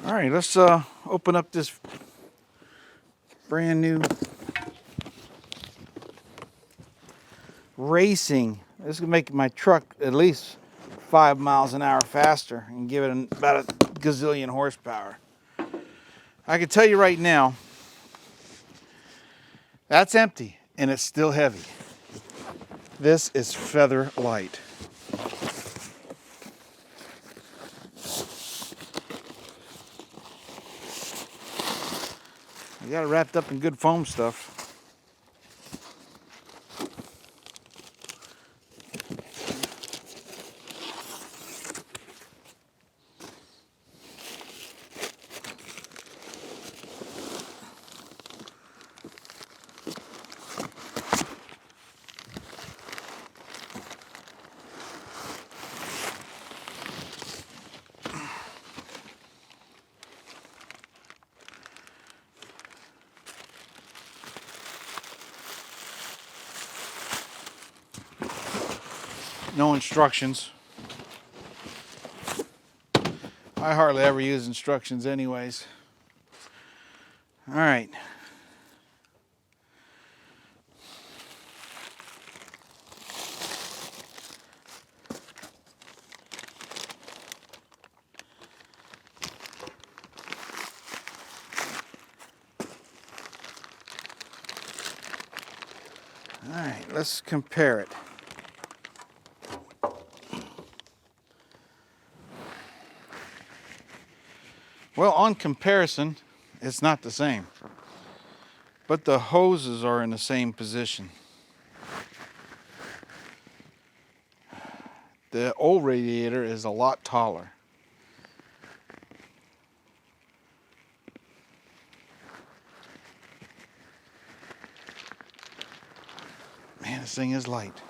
All right, let's open up this brand new racing. This is gonna make my truck at least 5 miles an hour faster and give it about a gazillion horsepower. I can tell you right now, that's empty and it's still heavy. This is feather light. You got it wrapped up in good foam stuff. No instructions. I hardly ever use instructions anyways. All right. All right, let's compare it. Well, on comparison, it's not the same. But the hoses are in the same position. The old radiator is a lot taller. Man, this thing is light.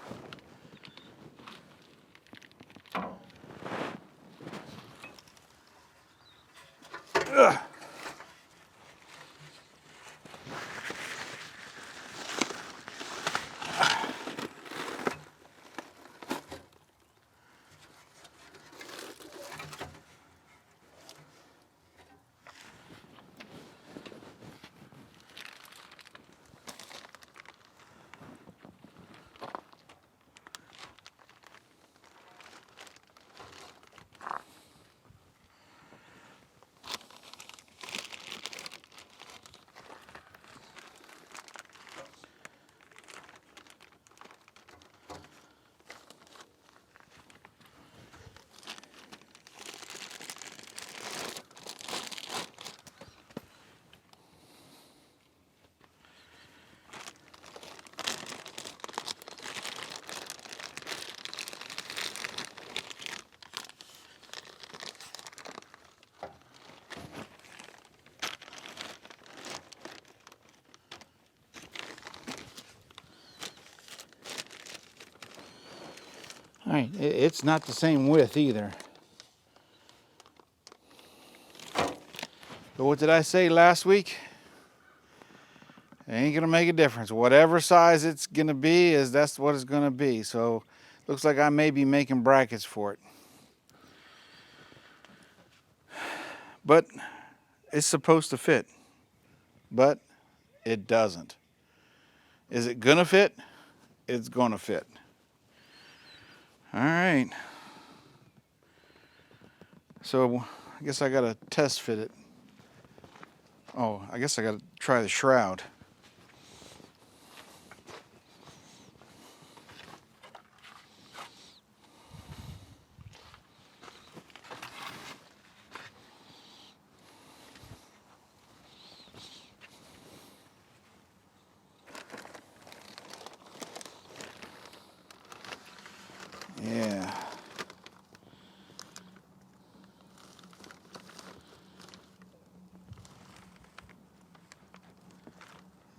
Ugh. All right, it's not the same width either. But what did I say last week? It ain't gonna make a difference. Whatever size it's gonna be that's what it's gonna be. So looks like I may be making brackets for it. But it's supposed to fit. But it doesn't. Is it gonna fit? It's gonna fit. All right. So I guess I gotta test fit it. Oh, I guess I gotta try the shroud. Yeah.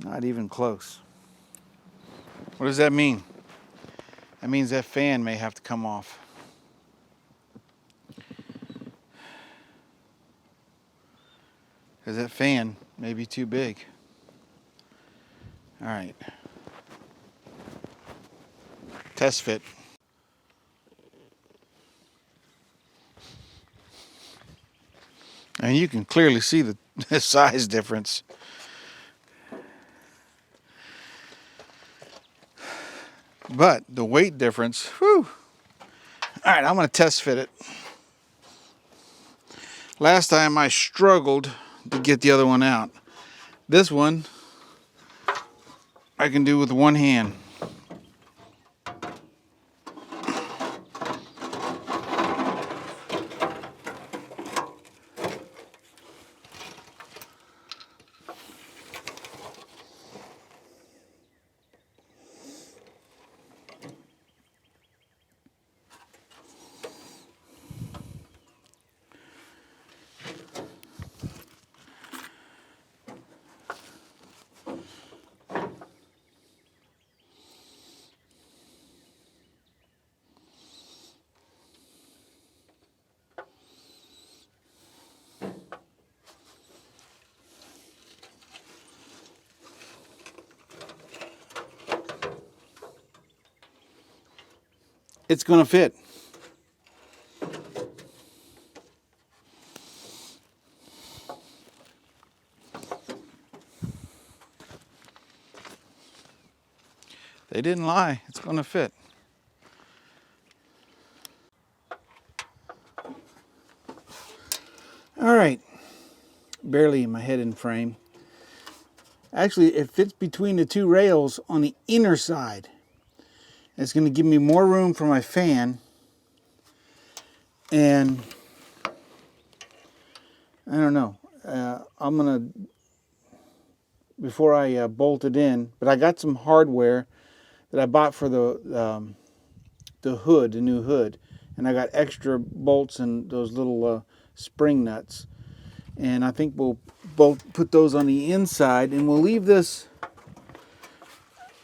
Not even close. What does that mean? That means that fan may have to come off. Because that fan may be too big. All right. Test fit. And you can clearly see the size difference. But the weight difference, whew. All right, I'm going to test fit it. Last time I struggled to get the other one out. This one I can do with one hand. It's going to fit. They didn't lie. It's going to fit. All right. Barely in my head in frame. Actually, it fits between the two rails on the inner side. It's going to give me more room for my fan. And I don't know. I'm going to, before I bolt it in, but I got some hardware that I bought for the hood, the new hood. And I got extra bolts and those little spring nuts. And I think we'll both put those on the inside, and we'll leave this,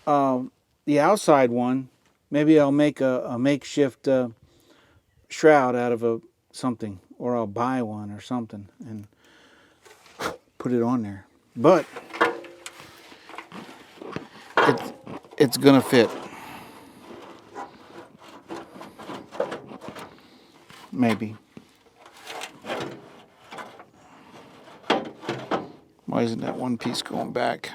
the outside one. Maybe I'll make a makeshift shroud out of something, or I'll buy one or something and put it on there. But it's gonna fit. Maybe. Why isn't that one piece going back?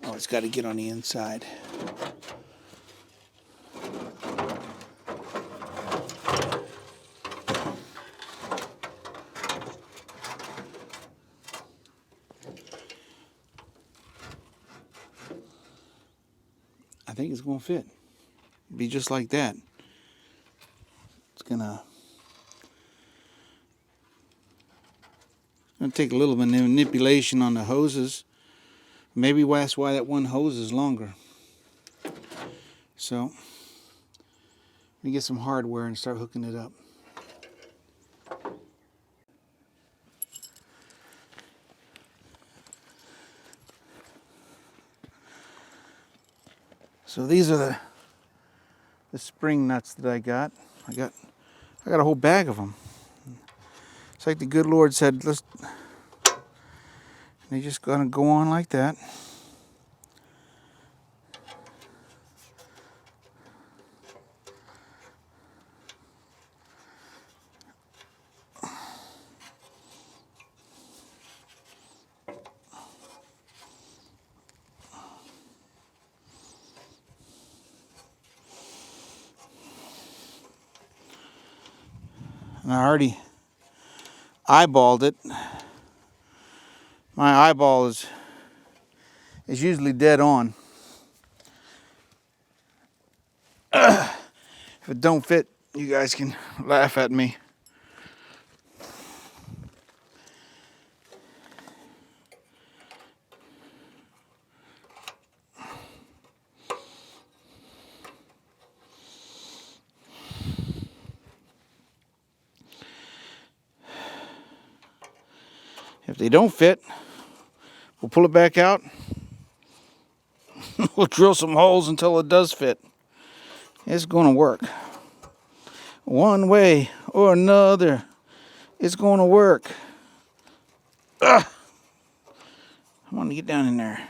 Oh, it's got to get on the inside. I think it's going to fit. Be just like that. It's gonna take a little bit of manipulation on the hoses. Maybe that's why that one hose is longer. So, let me get some hardware and start hooking it up. So these are the spring nuts that I got. I got a whole bag of them. It's like the good Lord said, they're just gonna go on like that. And I already eyeballed it. My eyeball is usually dead on. If it don't fit, you guys can laugh at me. If they don't fit, we'll pull it back out. We'll drill some holes until it does fit. It's going to work. One way or another, it's going to work. Ugh. I want to get down in there.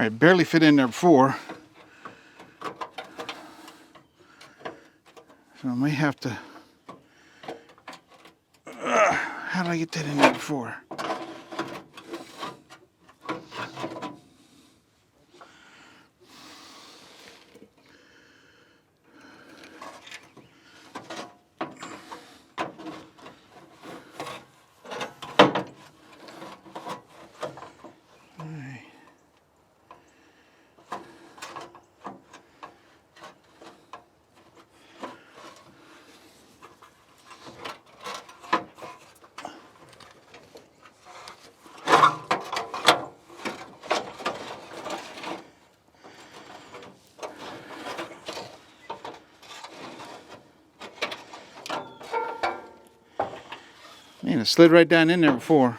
Alright, barely fit in there before. So I may have to... how did I get that in there before? Man, it slid right down in there before.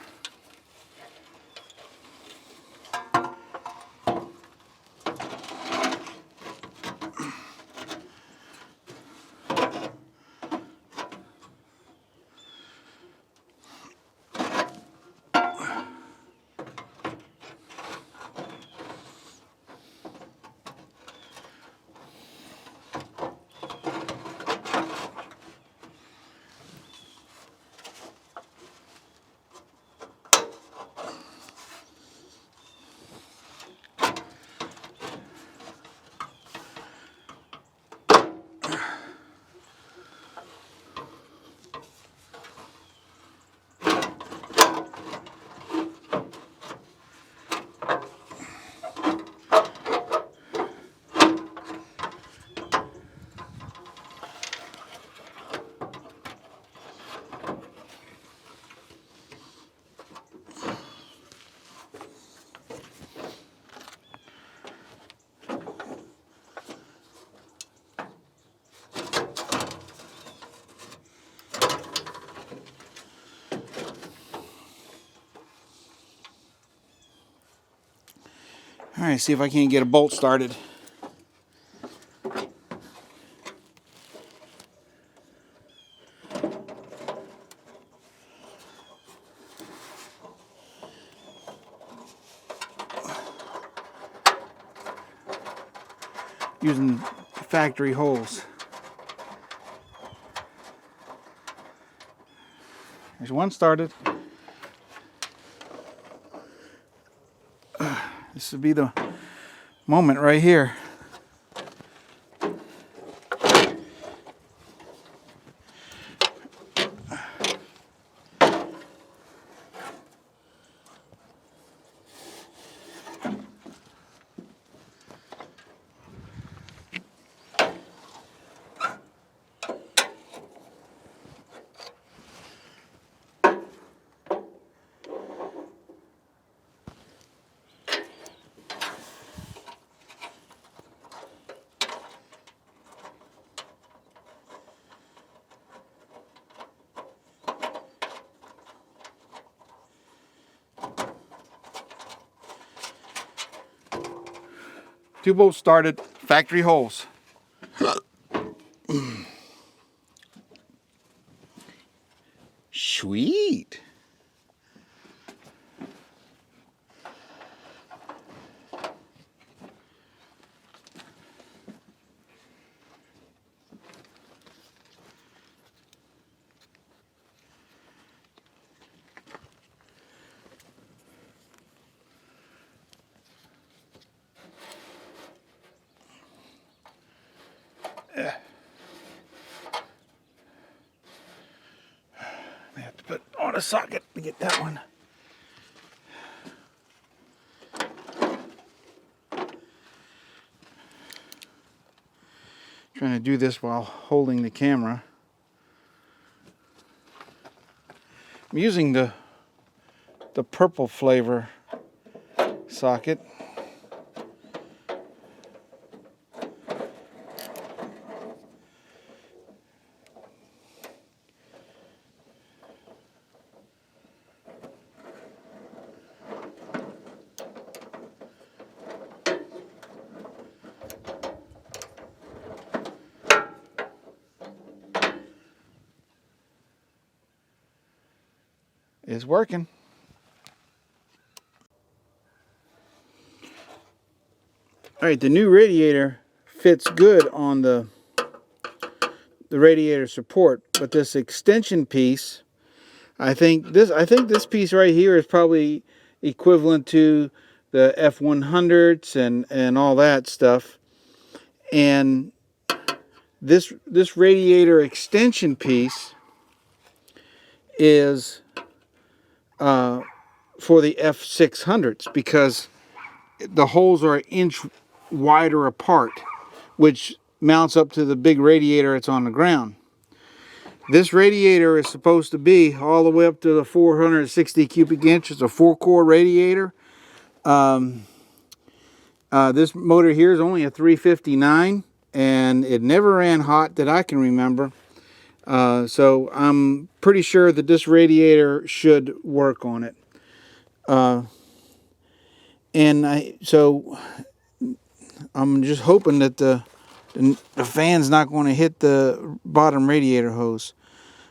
Alright, see if I can't get a bolt started. Using factory holes. There's one started. This would be the moment right here. Two bolts started, factory holes. Sweet. I have to put on a socket to get that one. Trying to do this while holding the camera. I'm using the purple flavor socket. It's working. Alright, the new radiator fits good on the radiator support, but this extension piece, I think this piece right here is probably equivalent to the F100s and all that stuff. And this radiator extension piece is for the F600s, because the holes are an inch wider apart, which mounts up to the big radiator that's on the ground. This radiator is supposed to be all the way up to the 460 cubic inches, a 4-core radiator. This motor here is only a 359, and it never ran hot that I can remember. So I'm pretty sure that this radiator should work on it. So I'm just hoping that the fan's not going to hit the bottom radiator hose.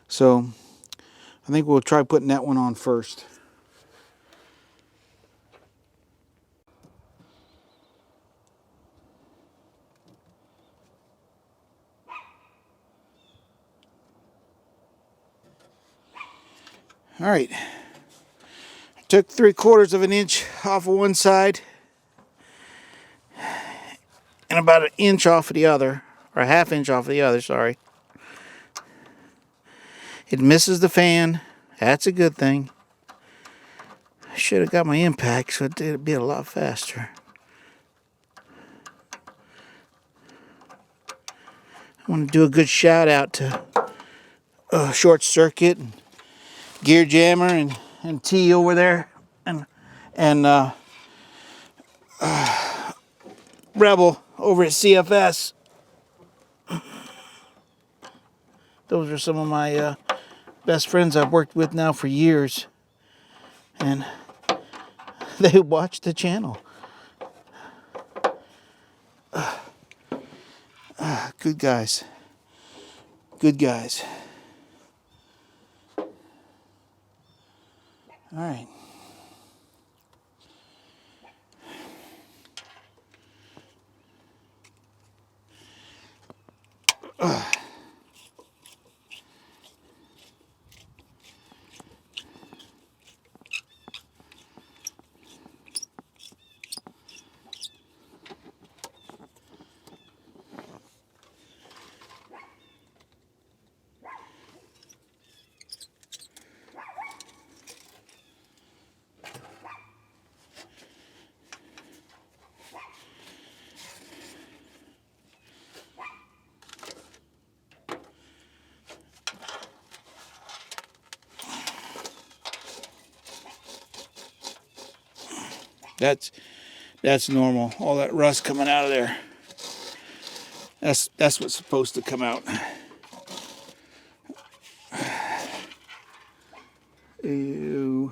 So I think we'll try putting that one on first. All right, I took 3/4 of an inch off of one side and about an inch off of the other, or a ½ inch off of the other, sorry. It misses the fan. That's a good thing. I should have got my impact so it'd be a lot faster. I want to do a good shout out to Short Circuit and Gear Jammer and T over there, and Rebel over at CFS. Those are some of my best friends I've worked with now for years, and they watch the channel. Good guys. Good guys. All right. That's normal. All that rust coming out of there. That's what's supposed to come out. Ew.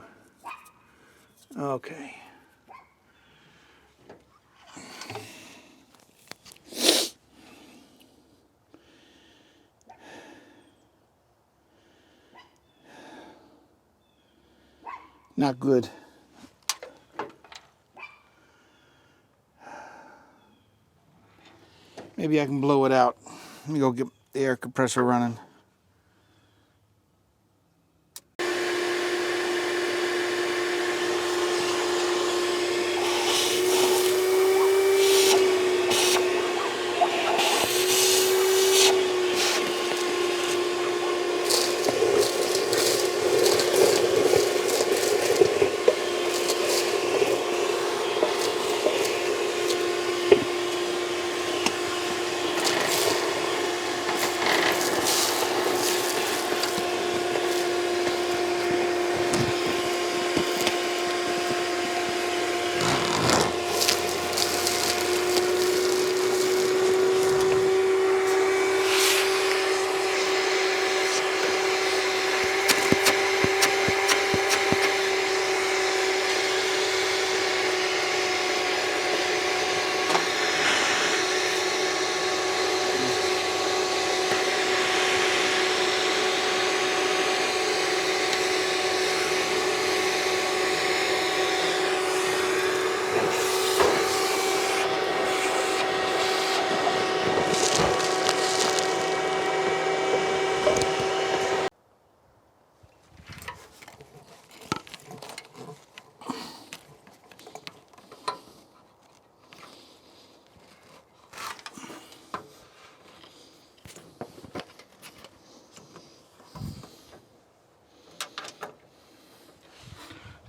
Okay. Not good. Maybe I can blow it out. Let me go get the air compressor running.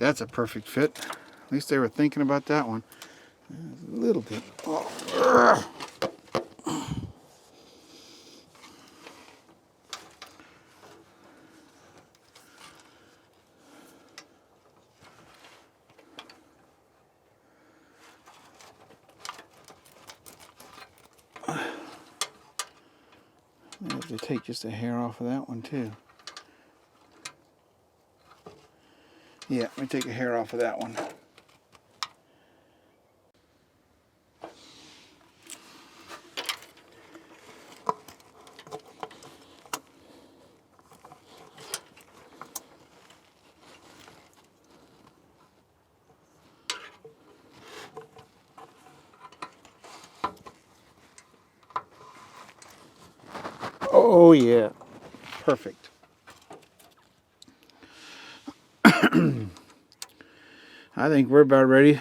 That's a perfect fit. At least they were thinking about that one. A little bit. Oh. I have to take just a hair off of that one too. Yeah, let me take a hair off of that one. Oh yeah, perfect. I think we're about ready.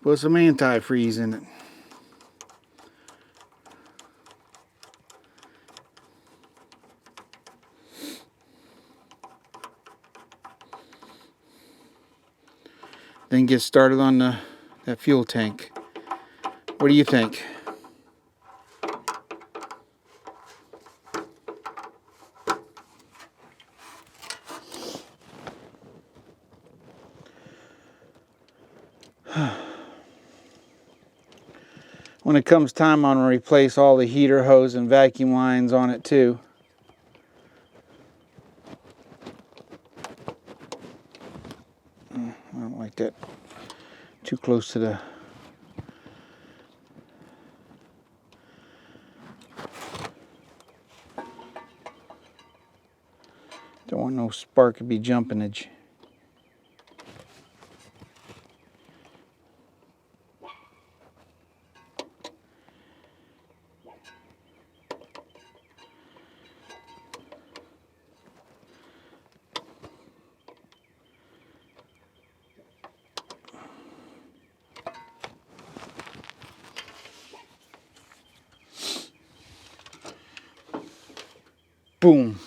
Put some antifreeze in it. Then get started on that fuel tank. What do you think? When it comes time, I'm going to replace all the heater hose and vacuum lines on it too. I don't like that. Too close to the... Don't want no spark to be jumpingage. Boom.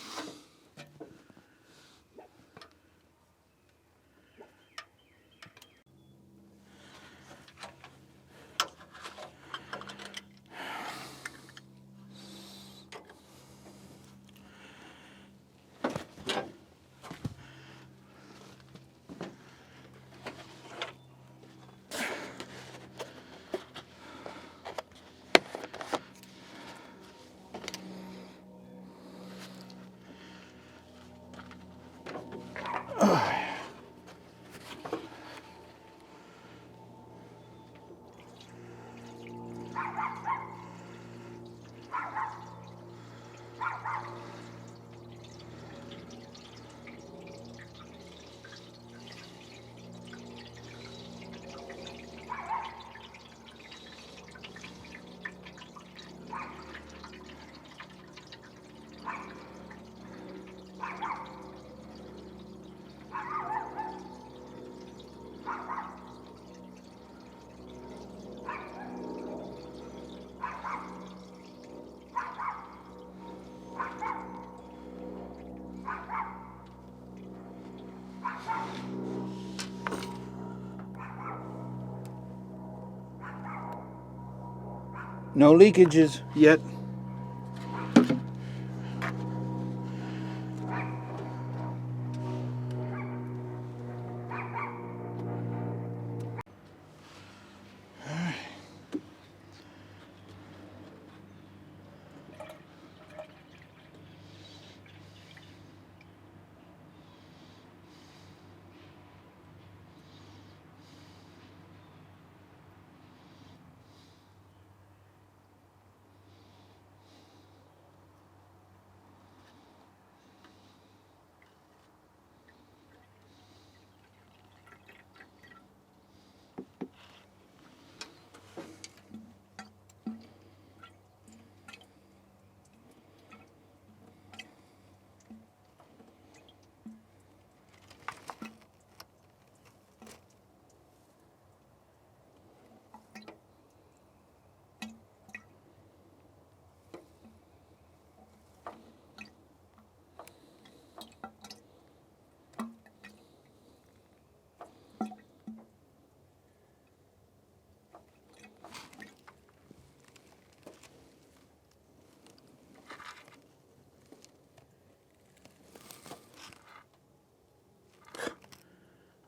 No leakages yet.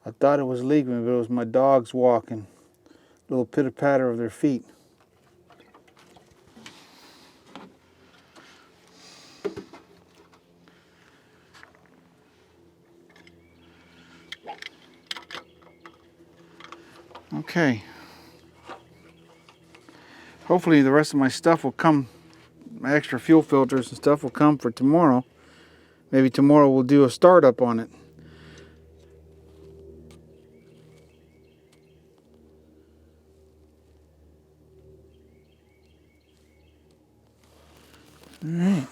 I thought it was leaking, but it was my dogs walking. Little pitter-patter of their feet. Okay. Hopefully the rest of my stuff will come, my extra fuel filters and stuff will come for tomorrow. Maybe tomorrow we'll do a startup on it. All right.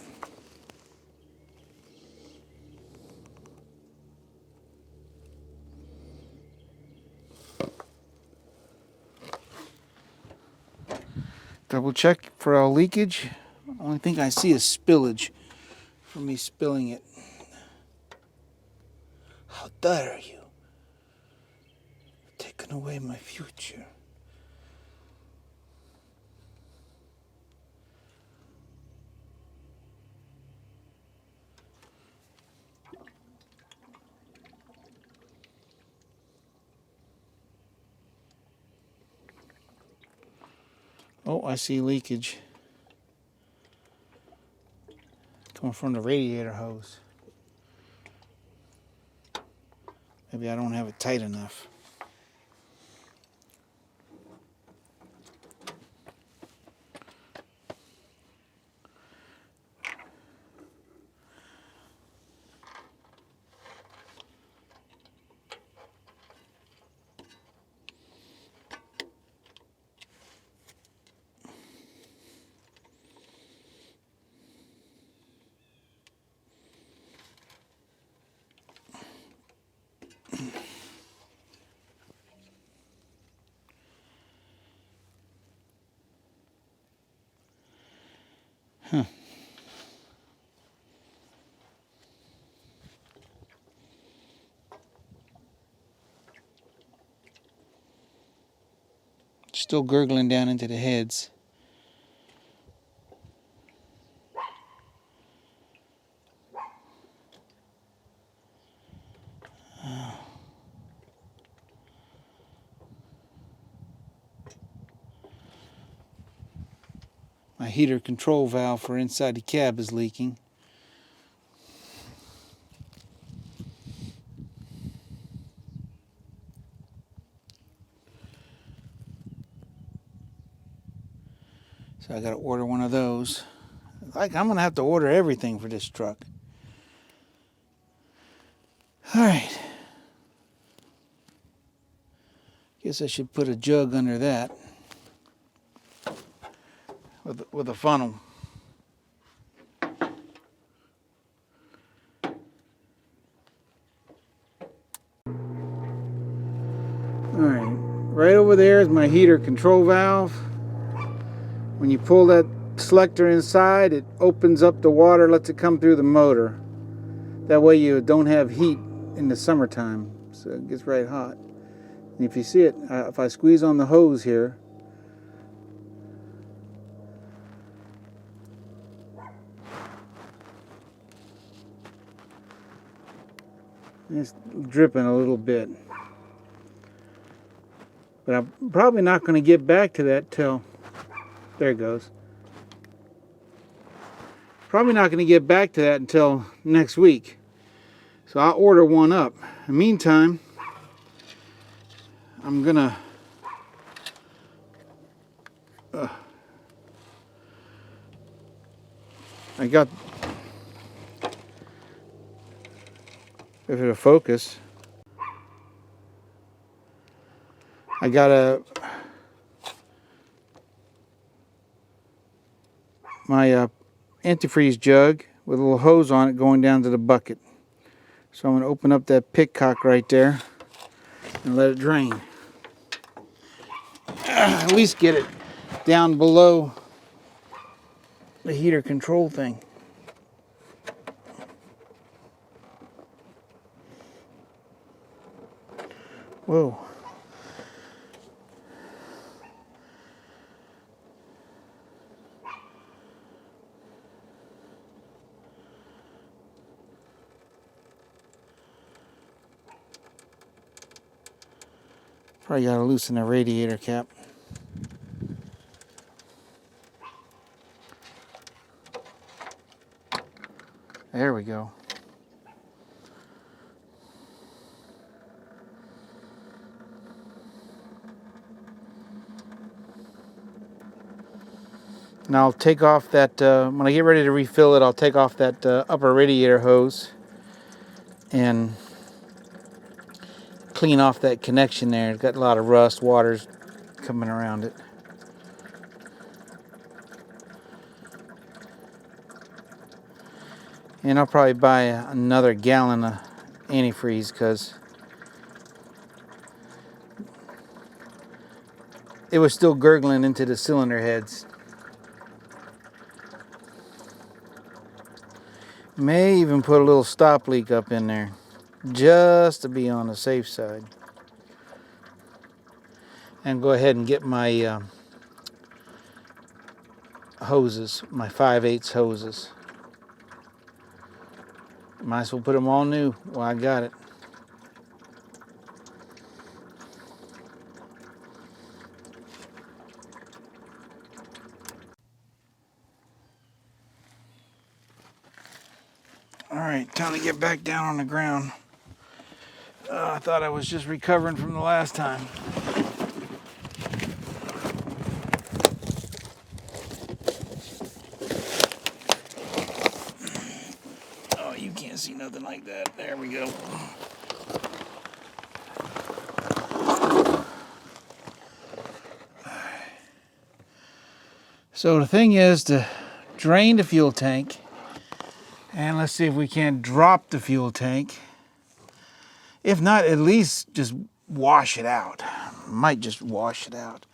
Double check for our leakage. Only thing I see is spillage from me spilling it. How dare you? Taking away my future. Oh, I see leakage coming from the radiator hose. Maybe I don't have it tight enough. Huh. Still gurgling down into the heads. My heater control valve for inside the cab is leaking. So I got to order one of those. I'm going to have to order everything for this truck. All right. Guess I should put a jug under that with a funnel. All right. Right over there is my heater control valve. When you pull that selector inside, it opens up the water, lets it come through the motor. That way you don't have heat in the summertime, so it gets right hot. And if you see it, if I squeeze on the hose here, it's dripping a little bit. But I'm probably not going to get back to that till, there it goes. Probably not going to get back to that until next week. So I'll order one up. In the meantime, I'm going to I got, if it'll focus, I got my antifreeze jug with a little hose on it going down to the bucket. So I'm going to open up that pit cock right there and let it drain. At least get it down below the heater control thing. Whoa. Probably got to loosen the radiator cap. There we go. And I'll take off that, when I get ready to refill it, I'll take off that upper radiator hose and clean off that connection there. It's got a lot of rust, water's coming around it. And I'll probably buy another gallon of antifreeze because it was still gurgling into the cylinder heads. May even put a little stop leak up in there just to be on the safe side. And go ahead and get my hoses, my 5/8 hoses. Might as well put them all new while I got it. Alright, time to get back down on the ground. I thought I was just recovering from the last time. Oh, you can't see nothing like that. There we go. So the thing is to drain the fuel tank, and let's see if we can't drop the fuel tank. If not, at least just wash it out. Might just wash it out.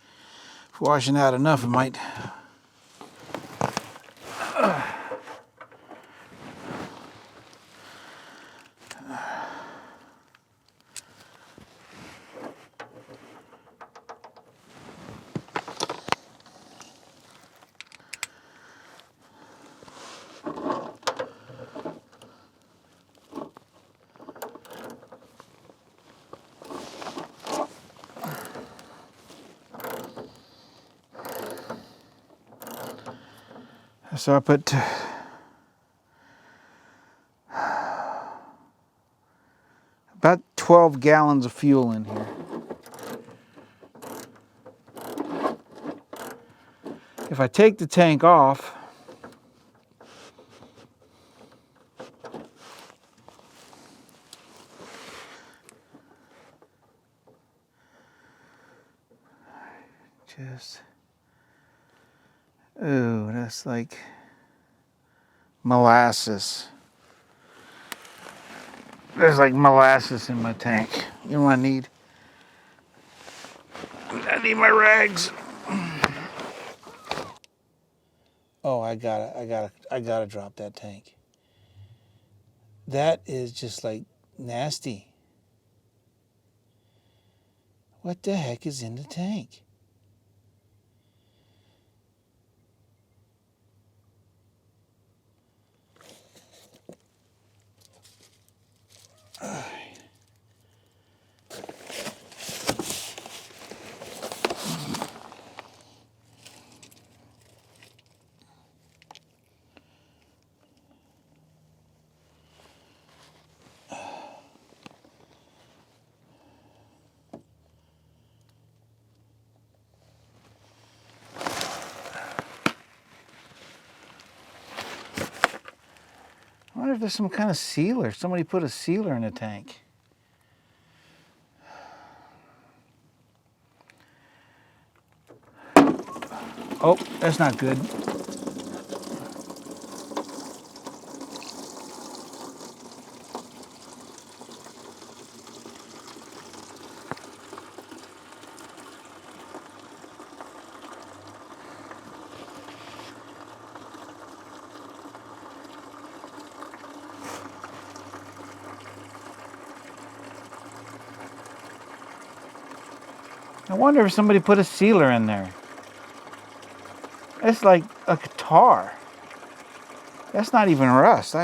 If washing out enough, it might. So I put about 12 gallons of fuel in here. If I take the tank off, ooh, that's like molasses. There's like molasses in my tank. You know what I need? I need my rags. Oh, I gotta drop that tank. That is just like nasty. What the heck is in the tank? I wonder if there's some kind of sealer. Somebody put a sealer in the tank. Oh, that's not good. I wonder if somebody put a sealer in there. It's like a guitar. That's not even rust.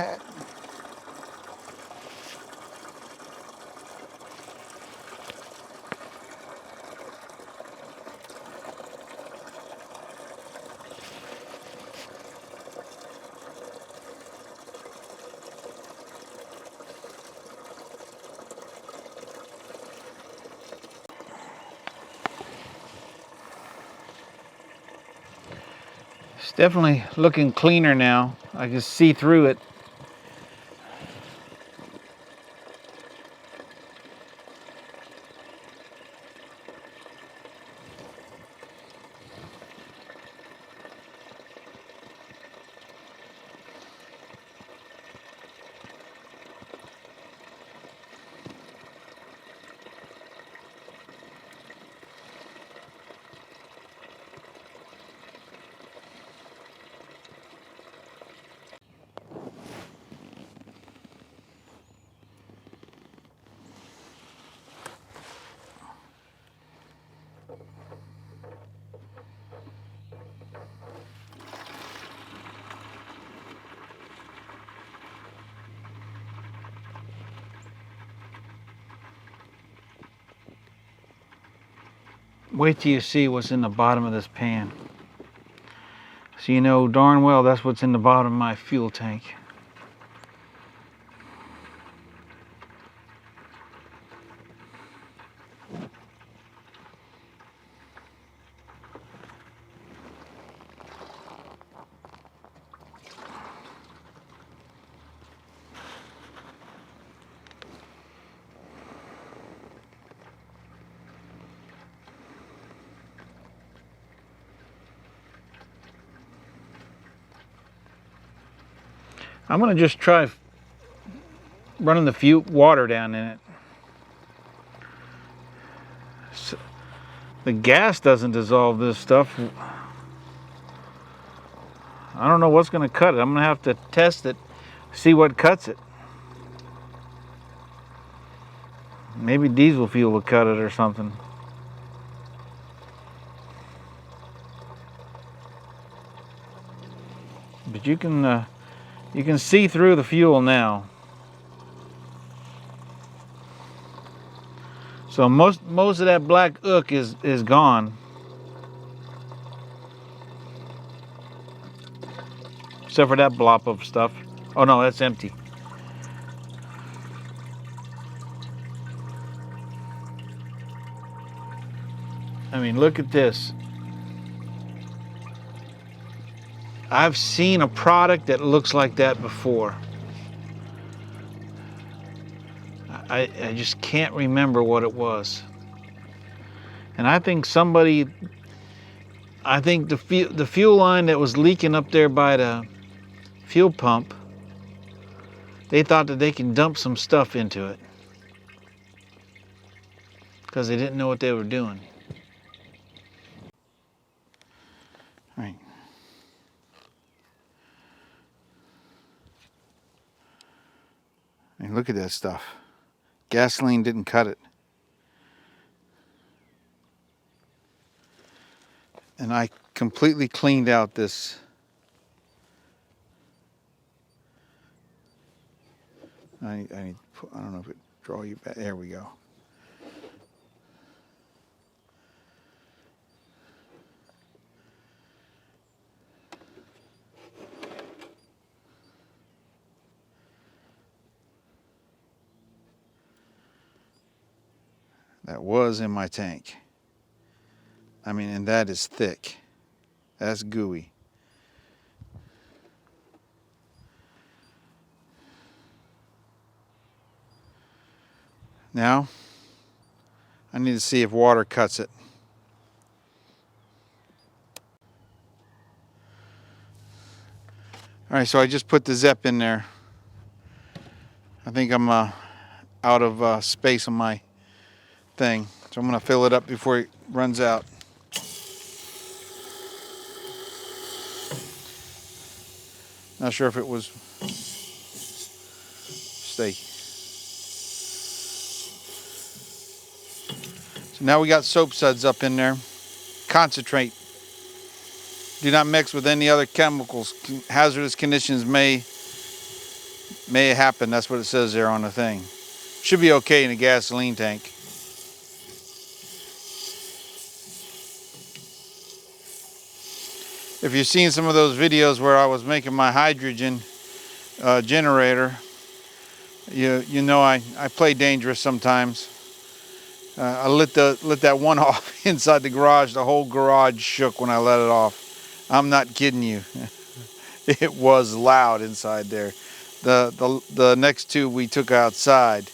It's definitely looking cleaner now. I can see through it. Wait till you see what's in the bottom of this pan. So you know darn well that's what's in the bottom of my fuel tank. I'm gonna just try running the water down in it. So the gas doesn't dissolve this stuff. I don't know what's gonna cut it. I'm gonna have to test it, see what cuts it. Maybe diesel fuel will cut it or something. But you can see through the fuel now. So most of that black ook is gone. Except for that blop of stuff. Oh no, that's empty. I mean, look at this. I've seen a product that looks like that before. I just can't remember what it was. And I think the fuel line that was leaking up there by the fuel pump, they thought that they can dump some stuff into it because they didn't know what they were doing. All right. I mean, look at that stuff. Gasoline didn't cut it. And I completely cleaned out this. I don't know if it draw you back. There we go. That was in my tank. I mean, and that is thick. That's gooey. Now, I need to see if water cuts it. All right, so I just put the ZEP in there. I think I'm out of space on my thing, so I'm going to fill it up before it runs out. Not sure if it was stay. So now we got soap suds up in there. Concentrate. Do not mix with any other chemicals. Hazardous conditions may happen. That's what it says there on the thing. Should be okay in a gasoline tank. If you've seen some of those videos where I was making my hydrogen generator, you know I play dangerous sometimes. I lit that one off inside the garage. The whole garage shook when I let it off. I'm not kidding you. It was loud inside there. The next two we took outside.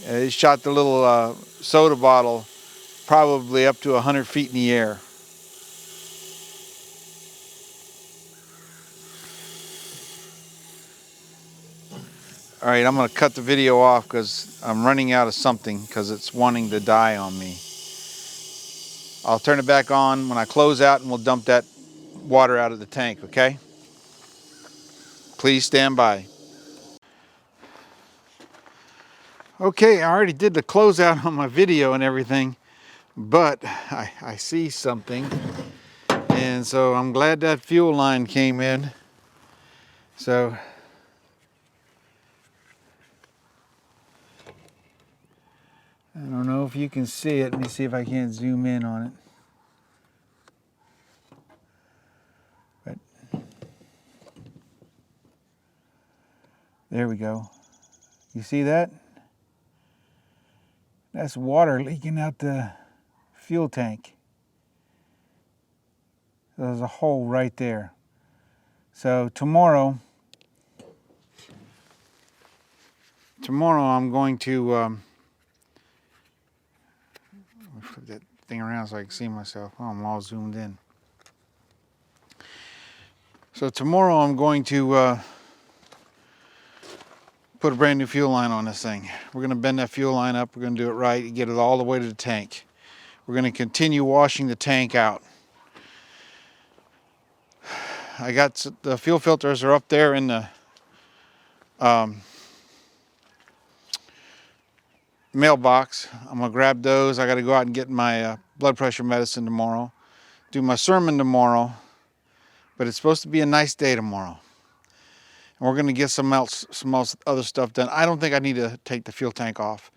It shot the little soda bottle probably up to 100 feet in the air. All right, I'm gonna cut the video off because I'm running out of something because it's wanting to die on me. I'll turn it back on when I close out and we'll dump that water out of the tank, okay? Please stand by. Okay, I already did the closeout on my video and everything, but I see something. And so I'm glad that fuel line came in. So I don't know if you can see it. Let me see if I can't zoom in on it. But there we go. You see that? That's water leaking out the fuel tank. There's a hole right there. So tomorrow I'm going to flip that thing around so I can see myself. Oh, I'm all zoomed in. So tomorrow I'm going to put a brand new fuel line on this thing. We're going to bend that fuel line up. We're going to do it right, get it all the way to the tank. We're going to continue washing the tank out. I got the fuel filters are up there in the mailbox. I'm going to grab those. I got to go out and get my blood pressure medicine tomorrow. Do my sermon tomorrow. But it's supposed to be a nice day tomorrow. And we're going to get some other stuff done. I don't think I need to take the fuel tank off.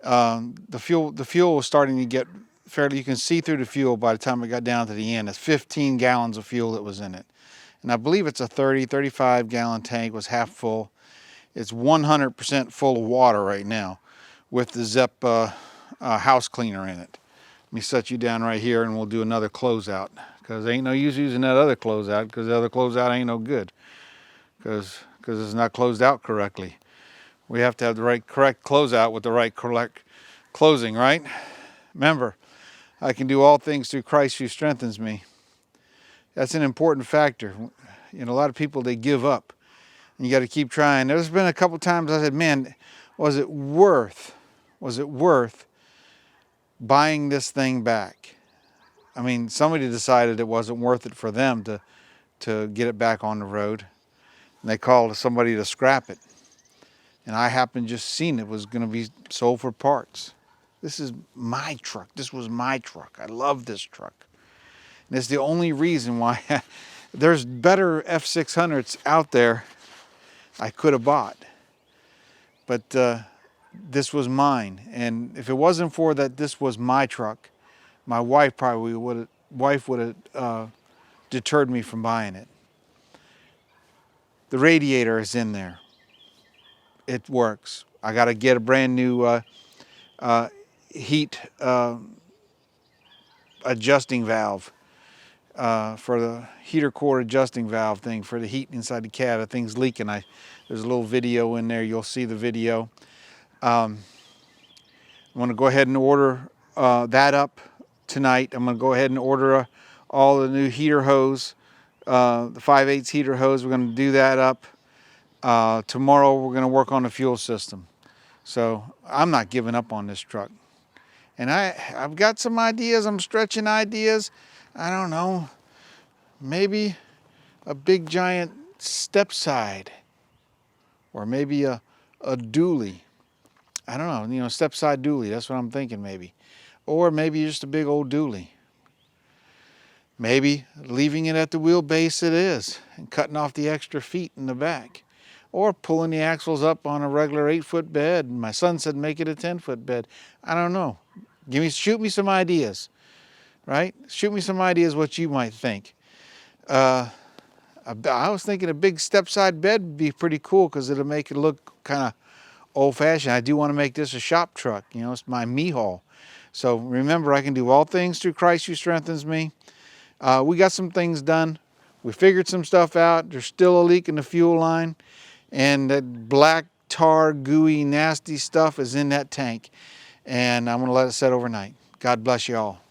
The fuel was starting to get fairly, you can see through the fuel by the time it got down to the end. It's 15 gallons of fuel that was in it. And I believe it's a 35 gallon tank, was half full. It's 100% full of water right now with the Zep house cleaner in it. Let me set you down right here and we'll do another closeout. Because ain't no use using that other closeout because the other closeout ain't no good. Because it's not closed out correctly. We have to have the correct closeout with the correct closing, right? Remember, I can do all things through Christ who strengthens me. That's an important factor. You know, a lot of people, they give up. And you got to keep trying. There's been a couple times I said, man, was it worth buying this thing back? I mean, somebody decided it wasn't worth it for them to get it back on the road. And they called somebody to scrap it. And I happened just seen it was going to be sold for parts. This is my truck. This was my truck. I love this truck. And it's the only reason why there's better F600s out there I could have bought. But this was mine. And if it wasn't for that this was my truck, my wife probably would have deterred me from buying it. The radiator is in there. It works. I got to get a brand new heat adjusting valve for the heater core adjusting valve thing for the heat inside the cab. The thing's leaking. There's a little video in there. You'll see the video. I'm going to go ahead and order that up tonight. I'm going to go ahead and order all the new heater hose, the 5/8 heater hose. We're going to do that up. Tomorrow we're going to work on the fuel system. So I'm not giving up on this truck. And I've got some ideas. I'm stretching ideas. I don't know. Maybe a big giant step side. Or maybe a dually. I don't know. You know, step side dually. That's what I'm thinking maybe. Or maybe just a big old dually. Maybe leaving it at the wheelbase it is and cutting off the extra feet in the back. Or pulling the axles up on a regular 8-foot bed. My son said make it a 10-foot bed. I don't know. Shoot me some ideas, right? Shoot me some ideas what you might think. I was thinking a big step-side bed would be pretty cool because it'll make it look kind of old-fashioned. I do want to make this a shop truck. You know, it's my me haul. So remember, I can do all things through Christ who strengthens me. We got some things done. We figured some stuff out. There's still a leak in the fuel line, and that black tar, gooey, nasty stuff is in that tank. And I'm going to let it set overnight. God bless you all.